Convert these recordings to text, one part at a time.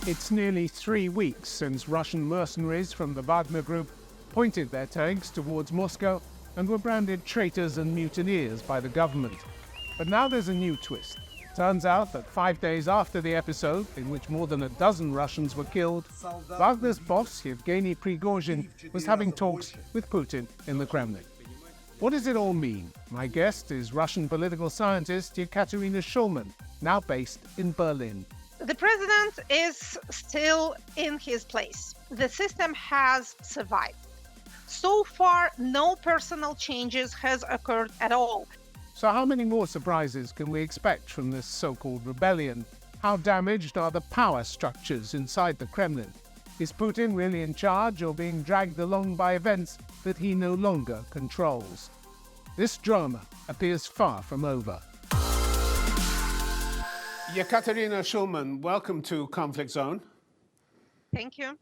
It's nearly 3 weeks since Russian mercenaries from the Wagner Group pointed their tanks towards Moscow and were branded traitors and mutineers by the government. But now there's a new twist. Turns out that 5 days after the episode, in which more than a dozen Russians were killed, Wagner's boss, Yevgeny Prigozhin, was having talks with Putin in the Kremlin. What does it all mean? My guest is Russian political scientist Ekaterina Schulmann, now based in Berlin. The president is still in his place. The system has survived. So far, no personal changes has occurred at all. So how many more surprises can we expect from this so-called rebellion? How damaged are the power structures inside the Kremlin? Is Putin really in charge or being dragged along by events that he no longer controls? This drama appears far from over. Ekaterina Schulmann, welcome to Conflict Zone. Thank you.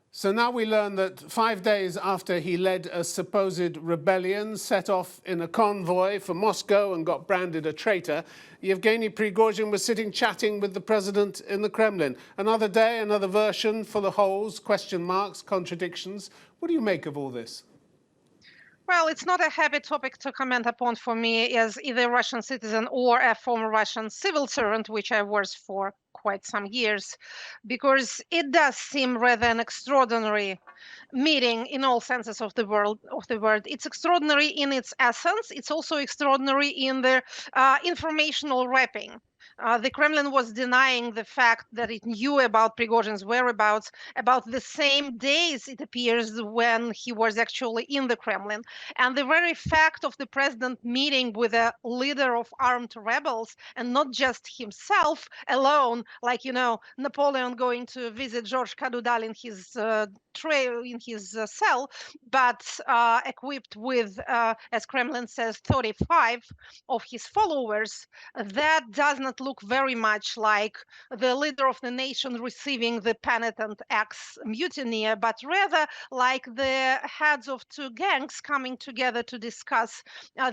So now we learn that 5 days after he led a supposed rebellion, set off in a convoy for Moscow and got branded a traitor, Yevgeny Prigozhin was sitting chatting with the president in the Kremlin. Another day, another version, full of holes, question marks, contradictions. What do you make of all this? Well, it's not a happy topic to comment upon for me as either a Russian citizen or a former Russian civil servant, which I was for quite some years, because it does seem rather an extraordinary meeting in all senses of the word. It's extraordinary in its essence. It's also extraordinary in the informational wrapping. The Kremlin was denying the fact that it knew about Prigozhin's whereabouts about the same days, it appears, when he was actually in the Kremlin. And the very fact of the president meeting with a leader of armed rebels, and not just himself alone, like, Napoleon going to visit Georges Cadoudal in his cell, but equipped with, as Kremlin says, 35 of his followers, that does not look very much like the leader of the nation receiving the penitent ex-mutineer, but rather like the heads of two gangs coming together to discuss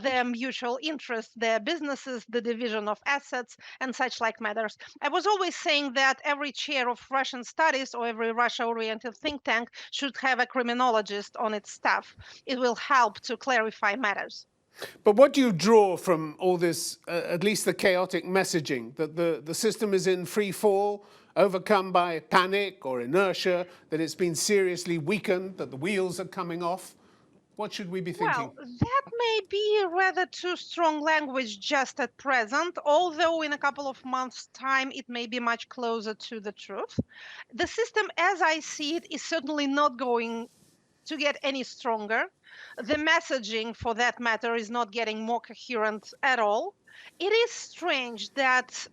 their mutual interests, their businesses, the division of assets, and such like matters. I was always saying that every chair of Russian studies or every Russia-oriented think tank should have a criminologist on its staff. It will help to clarify matters. But what do you draw from all this, at least the chaotic messaging, that the system is in free fall, overcome by panic or inertia, that it's been seriously weakened, that the wheels are coming off? What should we be thinking? Well, that may be rather too strong language just at present, although in a couple of months' time it may be much closer to the truth. The system, as I see it, is certainly not going to get any stronger. The messaging, for that matter, is not getting more coherent at all. It is strange that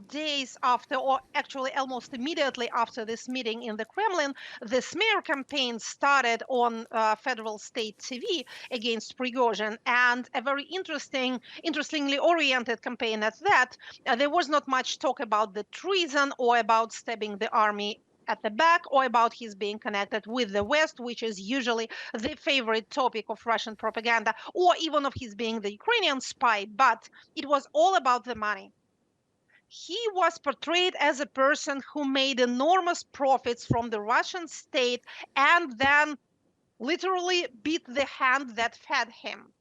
days after, or actually almost immediately after this meeting in the Kremlin, the smear campaign started on federal state TV against Prigozhin, and a very interestingly oriented campaign at that. There was not much talk about the treason or about stabbing the army at the back or about his being connected with the West, which is usually the favorite topic of Russian propaganda, or even of his being the Ukrainian spy, but it was all about the money. He was portrayed as a person who made enormous profits from the Russian state and then literally beat the hand that fed him,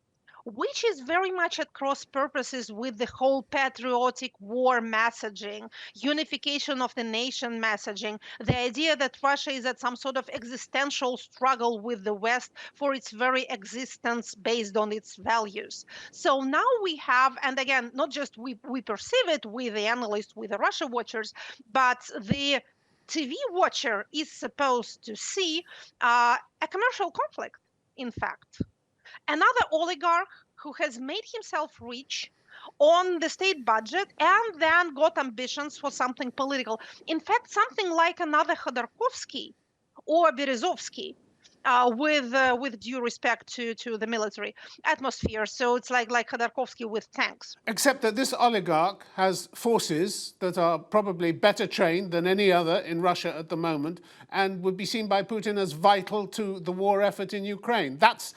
which is very much at cross purposes with the whole patriotic war messaging, unification of the nation messaging, the idea that Russia is at some sort of existential struggle with the West for its very existence based on its values. So now we have, and again, not just we perceive it with the analysts, with the Russia watchers, but the TV watcher is supposed to see a commercial conflict, in fact. Another oligarch who has made himself rich on the state budget and then got ambitions for something political. In fact, something like another Khodorkovsky or Berezovsky, with due respect to the military atmosphere. So it's like Khodorkovsky with tanks. Except that this oligarch has forces that are probably better trained than any other in Russia at the moment and would be seen by Putin as vital to the war effort in Ukraine. That's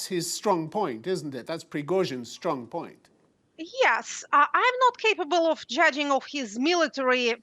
his strong point, isn't it? That's Prigozhin's strong point. Yes, I'm not capable of judging of his military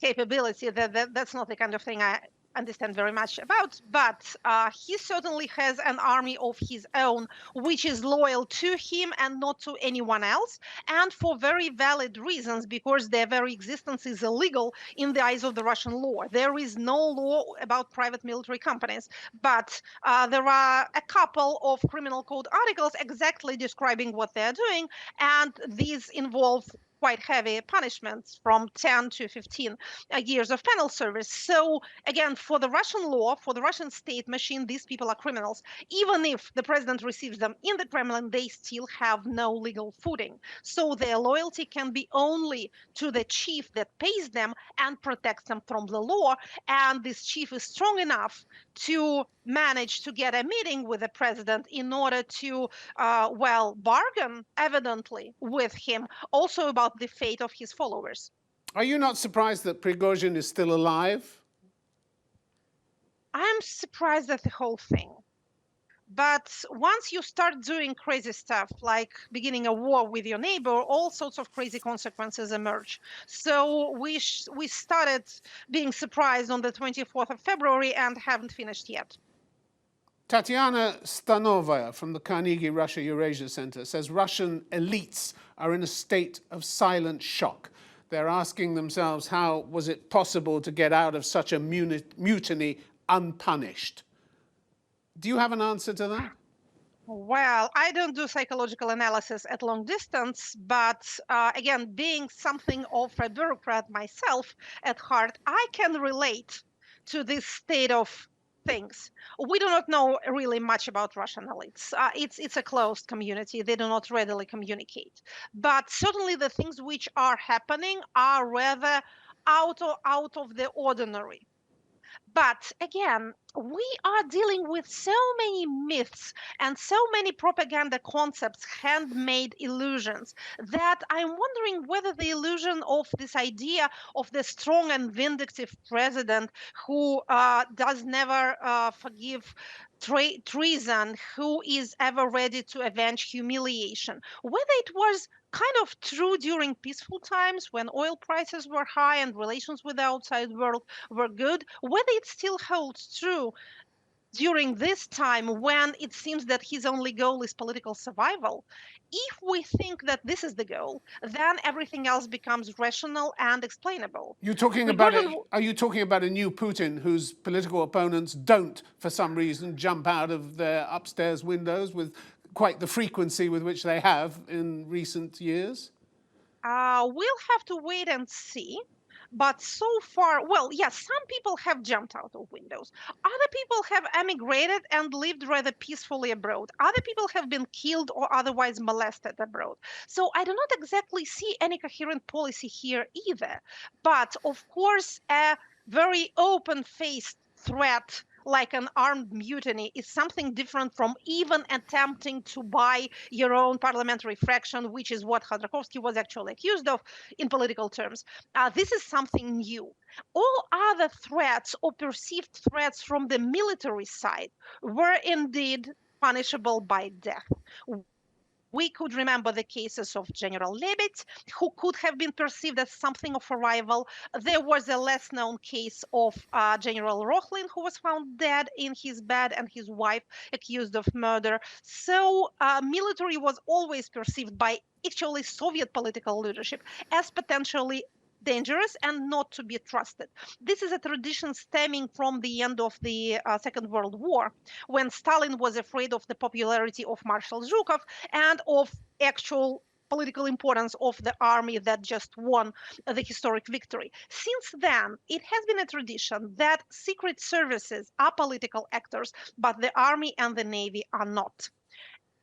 capability. That's not the kind of thing I understand very much about, but he certainly has an army of his own, which is loyal to him and not to anyone else, and for very valid reasons, because their very existence is illegal in the eyes of the Russian law. There is no law about private military companies, but there are a couple of criminal code articles exactly describing what they're doing, and these involve quite heavy punishments from 10 to 15 years of penal service. So again, for the Russian law, for the Russian state machine, these people are criminals. Even if the president receives them in the Kremlin, they still have no legal footing. So their loyalty can be only to the chief that pays them and protects them from the law. And this chief is strong enough to manage to get a meeting with the president in order to, bargain evidently with him also about the fate of his followers. Are you not surprised that Prigozhin is still alive? I'm surprised at the whole thing. But once you start doing crazy stuff, like beginning a war with your neighbor, all sorts of crazy consequences emerge. So we started being surprised on the 24th of February and haven't finished yet. Tatiana Stanovaya from the Carnegie Russia Eurasia Center says Russian elites are in a state of silent shock. They're asking themselves, how was it possible to get out of such a mutiny unpunished? Do you have an answer to that? Well, I don't do psychological analysis at long distance, but again, being something of a bureaucrat myself at heart, I can relate to this state of things. We do not know really much about Russian elites. It's a closed community. They do not readily communicate. But certainly the things which are happening are rather out of the ordinary. But again, we are dealing with so many myths and so many propaganda concepts, handmade illusions, that I'm wondering whether the illusion of this idea of the strong and vindictive president who does never forgive treason, who is ever ready to avenge humiliation, whether it was kind of true during peaceful times when oil prices were high and relations with the outside world were good, whether it still holds true during this time when it seems that his only goal is political survival. If we think that this is the goal, then everything else becomes rational and explainable. Are you talking about a new Putin whose political opponents don't, for some reason, jump out of their upstairs windows with quite the frequency with which they have in recent years? We'll have to wait and see. But so far, well, yes, some people have jumped out of windows. Other people have emigrated and lived rather peacefully abroad. Other people have been killed or otherwise molested abroad. So I do not exactly see any coherent policy here either. But of course, a very open-faced threat like an armed mutiny is something different from even attempting to buy your own parliamentary fraction, which is what Khodorkovsky was actually accused of in political terms. This is something new. All other threats or perceived threats from the military side were indeed punishable by death. We could remember the cases of General Lebed, who could have been perceived as something of a rival. There was a less known case of General Rokhlin, who was found dead in his bed and his wife accused of murder. So military was always perceived by actually Soviet political leadership as potentially dangerous and not to be trusted. This is a tradition stemming from the end of the Second World War, when Stalin was afraid of the popularity of Marshal Zhukov and of actual political importance of the army that just won the historic victory. Since then, it has been a tradition that secret services are political actors, but the army and the navy are not.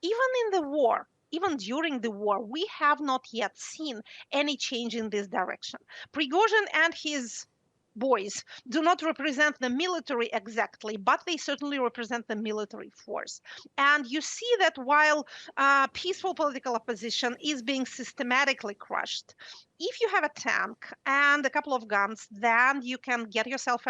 Even in the war, even during the war, we have not yet seen any change in this direction. Prigozhin and his boys do not represent the military exactly, but they certainly represent the military force. And you see that while peaceful political opposition is being systematically crushed, if you have a tank and a couple of guns, then you can get yourself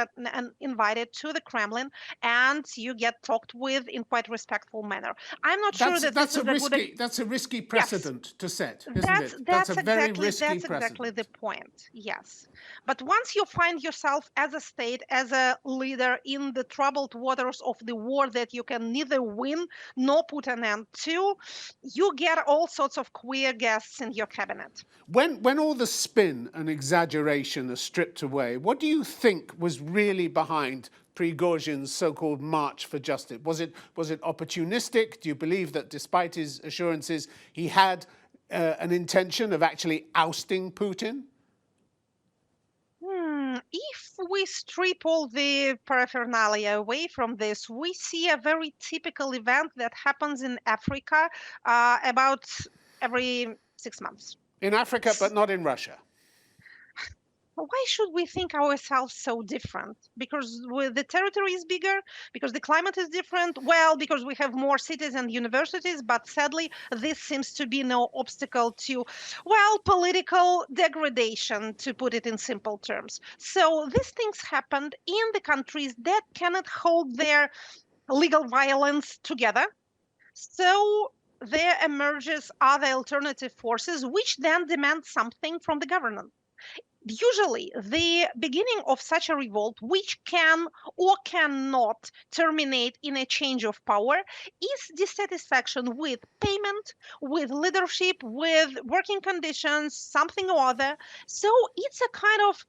invited to the Kremlin, and you get talked with in quite respectful manner. I'm not sure that this is a good. That's a risky Yes, precedent to set, isn't it? That's a very risky exactly the precedent. point. Yes, but once you find yourself as a state, as a leader in the troubled waters of the war that you can neither win nor put an end to, you get all sorts of queer guests in your cabinet. When all the spin and exaggeration are stripped away, what do you think was really behind Prigozhin's so-called march for justice? Was it opportunistic? Do you believe that despite his assurances, he had an intention of actually ousting Putin? If we strip all the paraphernalia away from this, we see a very typical event that happens in Africa about every 6 months. In Africa, but not in Russia. Why should we think ourselves so different? Because the territory is bigger, because the climate is different, well, because we have more cities and universities, but sadly, this seems to be no obstacle to, well, political degradation, to put it in simple terms. So these things happened in the countries that cannot hold their legal violence together. So there emerges other alternative forces, which then demand something from the government. Usually, the beginning of such a revolt, which can or cannot terminate in a change of power, is dissatisfaction with payment, with leadership, with working conditions, something or other. So it's a kind of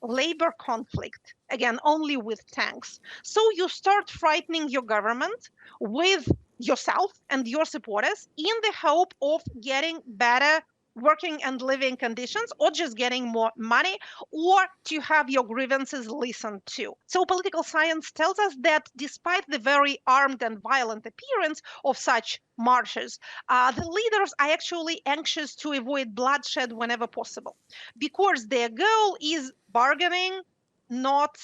labor conflict, again, only with tanks. So you start frightening your government with yourself and your supporters in the hope of getting better working and living conditions, or just getting more money, or to have your grievances listened to. So political science tells us that despite the very armed and violent appearance of such marches, the leaders are actually anxious to avoid bloodshed whenever possible, because their goal is bargaining, not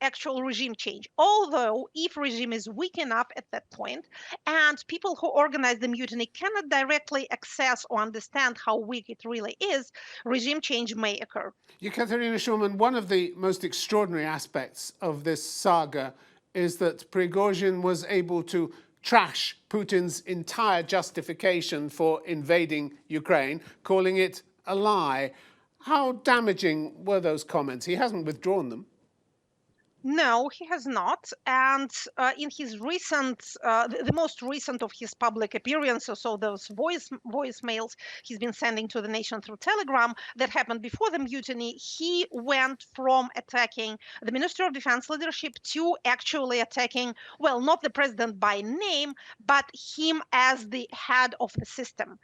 actual regime change. Although, if regime is weak enough at that point, and people who organize the mutiny cannot directly access or understand how weak it really is, regime change may occur. Ekaterina Schulmann, one of the most extraordinary aspects of this saga is that Prigozhin was able to trash Putin's entire justification for invading Ukraine, calling it a lie. How damaging were those comments? He hasn't withdrawn them. No, he has not. And in his the most recent of his public appearances, so those voicemails he's been sending to the nation through Telegram that happened before the mutiny, he went from attacking the Minister of Defense leadership to actually attacking, well, not the president by name, but him as the head of the system.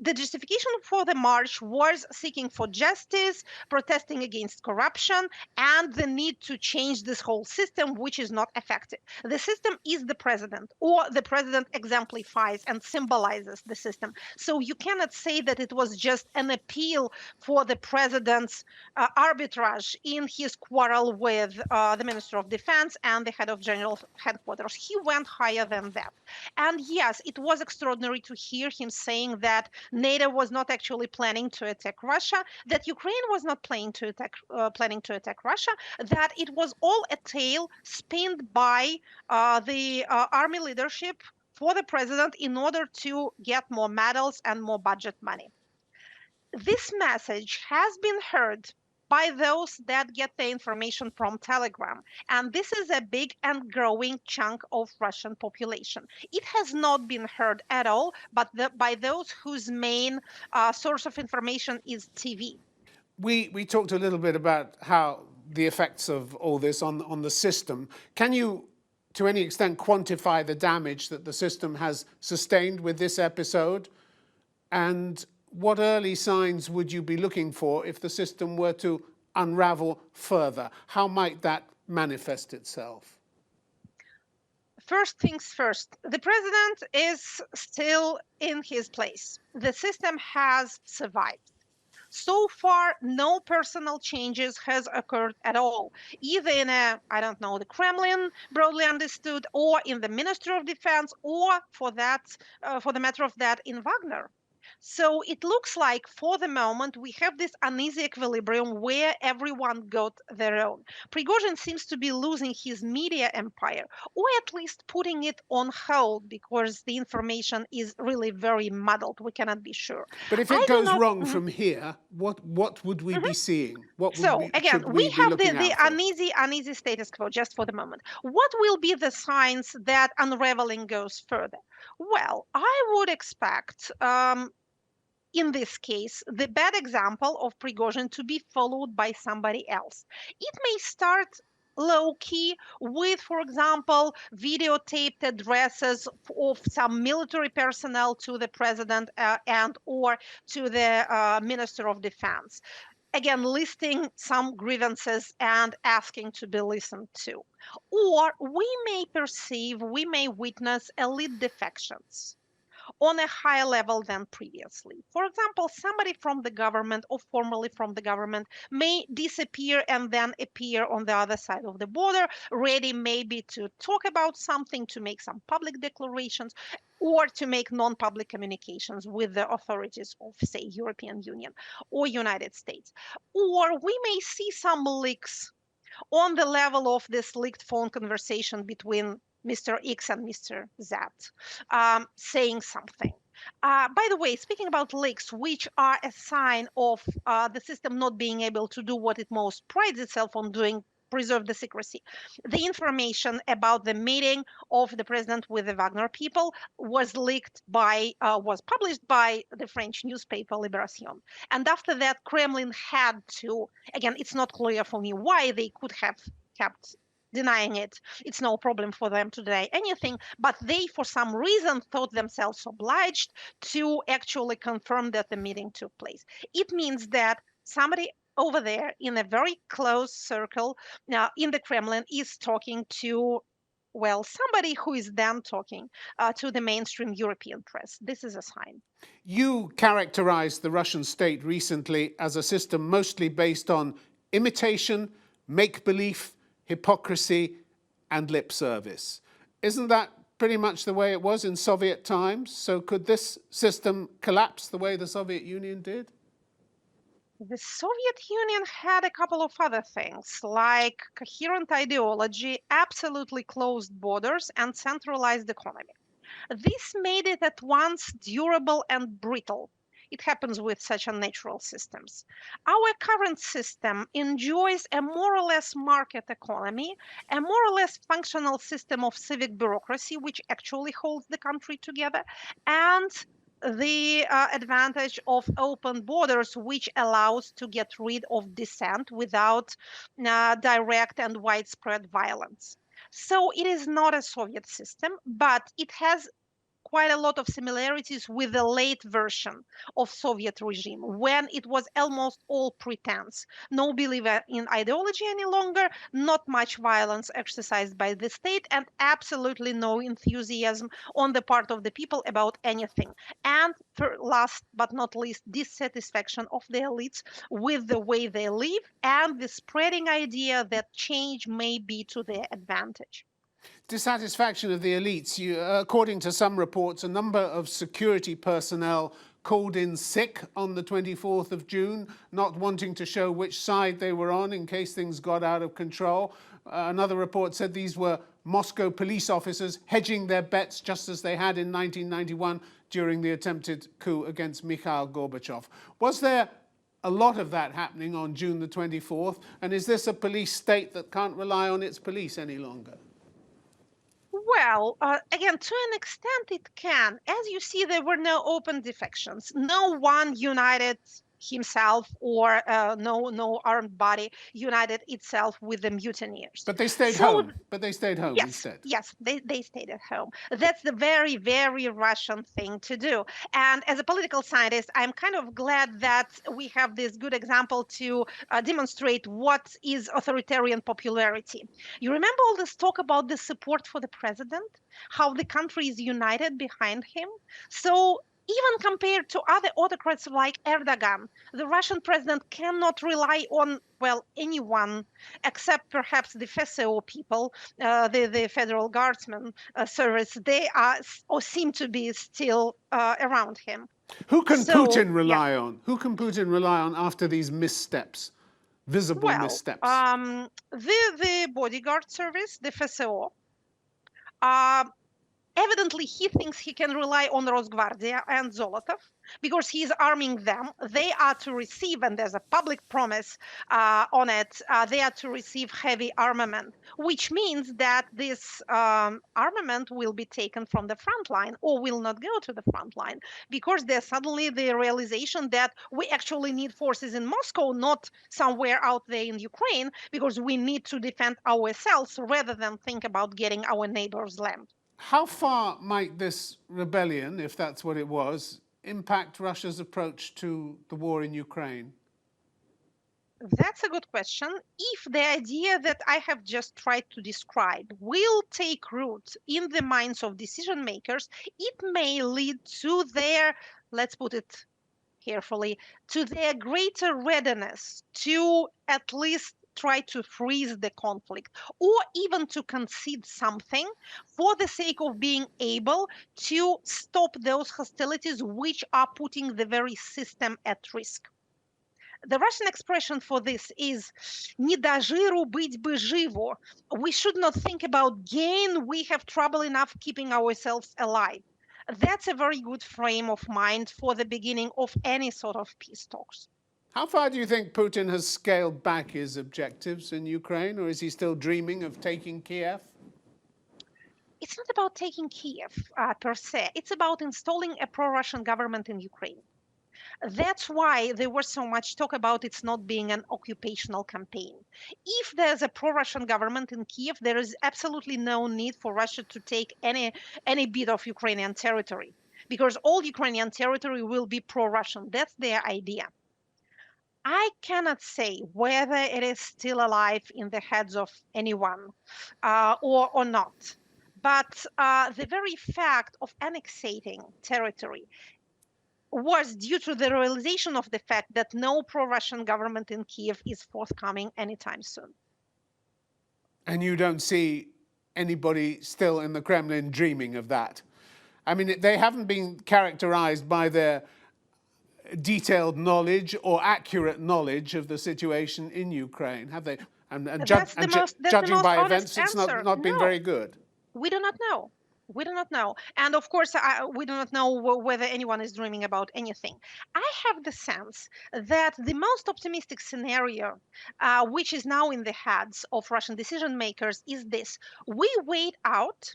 The justification for the march was seeking for justice, protesting against corruption, and the need to change this whole system, which is not effective. The system is the president, or the president exemplifies and symbolizes the system. So you cannot say that it was just an appeal for the president's arbitrage in his quarrel with the Minister of Defense and the head of General Headquarters. He went higher than that. And yes, it was extraordinary to hear him saying that NATO was not actually planning to attack Russia, that Ukraine was not planning to attack Russia, that it was all a tale spinned by the army leadership for the president in order to get more medals and more budget money. This message has been heard by those that get the information from Telegram. And this is a big and growing chunk of Russian population. It has not been heard at all, but by those whose main source of information is TV. We talked a little bit about how the effects of all this on the system. Can you, to any extent, quantify the damage that the system has sustained with this episode? And what early signs would you be looking for if the system were to unravel further? How might that manifest itself? First things first, the president is still in his place. The system has survived. So far, no personal changes has occurred at all, either in the Kremlin, broadly understood, or in the Ministry of Defense, or for the matter of that, in Wagner. So it looks like for the moment we have this uneasy equilibrium where everyone got their own. Prigozhin seems to be losing his media empire, or at least putting it on hold because the information is really very muddled. We cannot be sure. But if it I do goes not. wrong Mhm, from here, what would we be mhm. seeing? What would So we again, should we we be have the, looking the out for? uneasy status quo just for the moment. What will be the signs that unraveling goes further? Well, I would expect in this case, the bad example of Prigozhin to be followed by somebody else. It may start low key with, for example, videotaped addresses of some military personnel to the president and or to the minister of defense. Again, listing some grievances and asking to be listened to. Or we may witness elite defections on a higher level than previously. For example, somebody from the government or formerly from the government may disappear and then appear on the other side of the border, ready maybe to talk about something, to make some public declarations, or to make non-public communications with the authorities of, say, European Union or United States. Or we may see some leaks on the level of this leaked phone conversation between Mr. X and Mr. Z, saying something. By the way, speaking about leaks, which are a sign of the system not being able to do what it most prides itself on doing, preserve the secrecy. The information about the meeting of the president with the Wagner people was published by the French newspaper Libération. And after that, Kremlin had to, again, it's not clear for me why they could have kept denying it. It's no problem for them to deny anything, but they, for some reason, thought themselves obliged to actually confirm that the meeting took place. It means that somebody over there in a very close circle in the Kremlin is talking to, well, somebody who is then talking to the mainstream European press. This is a sign. You characterized the Russian state recently as a system mostly based on imitation, make-believe, hypocrisy, and lip service. Isn't that pretty much the way it was in Soviet times? So could this system collapse the way the Soviet Union did? The Soviet Union had a couple of other things, like coherent ideology, absolutely closed borders, and centralized economy. This made it at once durable and brittle. It happens with such unnatural systems. Our current system enjoys a more or less market economy, a more or less functional system of civic bureaucracy, which actually holds the country together, and the advantage of open borders, which allows to get rid of dissent without direct and widespread violence. So it is not a Soviet system, but it has quite a lot of similarities with the late version of Soviet regime when it was almost all pretense. No belief in ideology any longer, not much violence exercised by the state, and absolutely no enthusiasm on the part of the people about anything. And for last but not least, dissatisfaction of the elites with the way they live and the spreading idea that change may be to their advantage. Dissatisfaction of the elites. According to some reports, a number of security personnel called in sick on the 24th of June, not wanting to show which side they were on in case things got out of control. Another report said these were Moscow police officers hedging their bets just as they had in 1991 during the attempted coup against Mikhail Gorbachev. Was there a lot of that happening on June the 24th? And is this a police state that can't rely on its police any longer? Well, again, to an extent it can. As you see, there were no open defections. No one united himself or no armed body united itself with the mutineers. But they stayed So home. But they stayed home yes, instead. yes, they stayed at home. That's the very, very Russian thing to do. And as a political scientist, I'm kind of glad that we have this good example to demonstrate what is authoritarian popularity. You remember all this talk about the support for the president, how the country is united behind him? So even compared to other autocrats like Erdogan, the Russian president cannot rely on, well, anyone except perhaps the FSO people, the Federal Guardsmen Service. They are or seem to be still around him. Who can So, Putin yeah. rely on? Who can Putin rely on after these missteps, visible Well, missteps? the bodyguard service, the FSO, uh, evidently he thinks he can rely on Rosgvardia and Zolotov because he's arming them. They are to receive, and there's a public promise on it, they are to receive heavy armament, which means that this armament will be taken from the front line or will not go to the front line because there's suddenly the realization that we actually need forces in Moscow, not somewhere out there in Ukraine, because we need to defend ourselves rather than think about getting our neighbors' land. How far might this rebellion, if that's what it was, impact Russia's approach to the war in Ukraine? That's a good question. If the idea that I have just tried to describe will take root in the minds of decision makers, it may lead to their, let's put it carefully, to their greater readiness to at least try to freeze the conflict or even to concede something for the sake of being able to stop those hostilities which are putting the very system at risk. The Russian expression for this is "не до жиру быть бы живо." We should not think about gain. We have trouble enough keeping ourselves alive. That's a very good frame of mind for the beginning of any sort of peace talks. How far do you think Putin has scaled back his objectives in Ukraine, or is he still dreaming of taking Kiev? It's not about taking Kiev per se. It's about installing a pro-Russian government in Ukraine. That's why there was so much talk about it's not being an occupational campaign. If there's a pro-Russian government in Kiev, there is absolutely no need for Russia to take any bit of Ukrainian territory because all Ukrainian territory will be pro-Russian. That's their idea. I cannot say whether it is still alive in the heads of anyone or not. But the very fact of annexating territory was due to the realization of the fact that no pro-Russian government in Kiev is forthcoming anytime soon. And you don't see anybody still in the Kremlin dreaming of that? I mean, they haven't been characterized by their detailed knowledge or accurate knowledge of the situation in Ukraine, have they? And judging by events, it's not been very good. We do not know. We do not know. And of course, we do not know whether anyone is dreaming about anything. I have the sense that the most optimistic scenario, which is now in the heads of Russian decision makers, is this. We wait out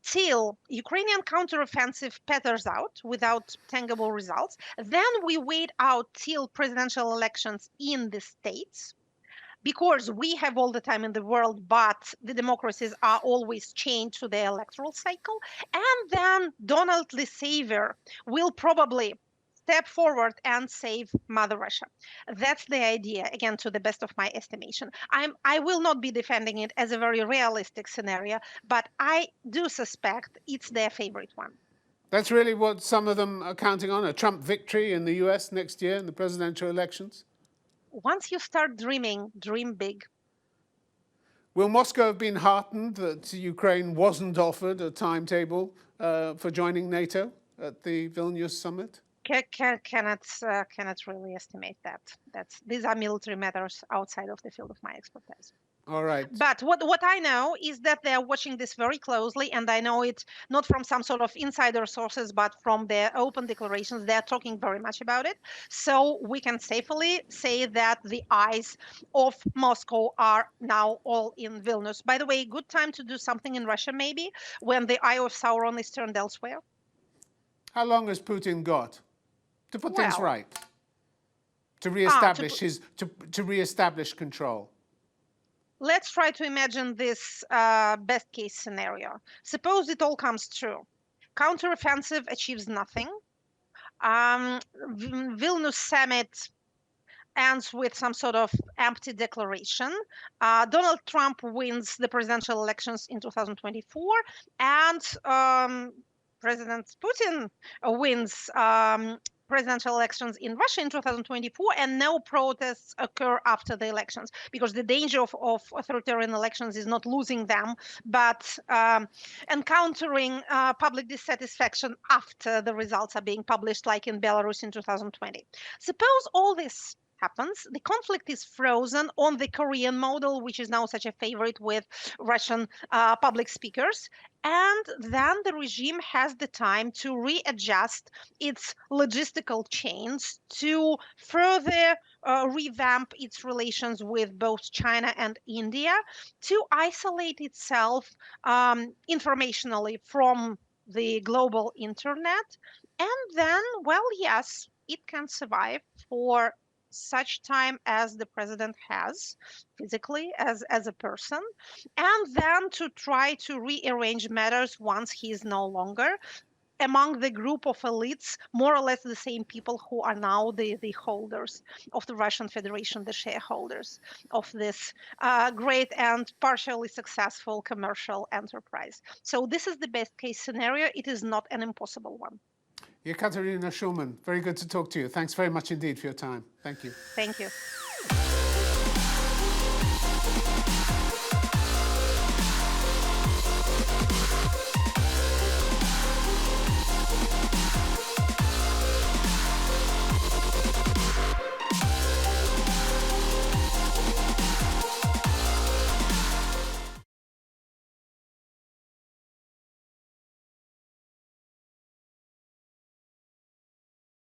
till Ukrainian counteroffensive peters out without tangible results. Then we wait out till presidential elections in the states, because we have all the time in the world, but the democracies are always chained to the electoral cycle. And then Donald the Savior will probably step forward and save Mother Russia. That's the idea, again, to the best of my estimation. I will not be defending it as a very realistic scenario, but I do suspect it's their favorite one. That's really what some of them are counting on, a Trump victory in the US next year in the presidential elections? Once you start dreaming, dream big. Will Moscow have been heartened that Ukraine wasn't offered a timetable for joining NATO at the Vilnius summit? Cannot really estimate that. These are military matters outside of the field of my expertise. All right. But what I know is that they're watching this very closely, and I know it not from some sort of insider sources, but from their open declarations. They're talking very much about it. So we can safely say that the eyes of Moscow are now all in Vilnius. By the way, good time to do something in Russia, maybe, when the eye of Sauron is turned elsewhere. How long has Putin got to put things right? To reestablish to reestablish control? Let's try to imagine this best case scenario. Suppose it all comes true. Counteroffensive achieves nothing. Vilnius summit ends with some sort of empty declaration. Donald Trump wins the presidential elections in 2024, and President Putin wins presidential elections in Russia in 2024 and no protests occur after the elections, because the danger of authoritarian elections is not losing them, but encountering public dissatisfaction after the results are being published, like in Belarus in 2020. Suppose all this happens, the conflict is frozen on the Korean model, which is now such a favorite with Russian public speakers, and then the regime has the time to readjust its logistical chains to further revamp its relations with both China and India, to isolate itself informationally from the global internet. And then, well, yes, it can survive for such time as the president has physically as a person, and then to try to rearrange matters once he is no longer among the group of elites, more or less the same people who are now the holders of the Russian Federation, the shareholders of this great and partially successful commercial enterprise. So this is the best case scenario. It is not an impossible one. Ekaterina Schulmann, very good to talk to you. Thanks very much indeed for your time. Thank you. Thank you.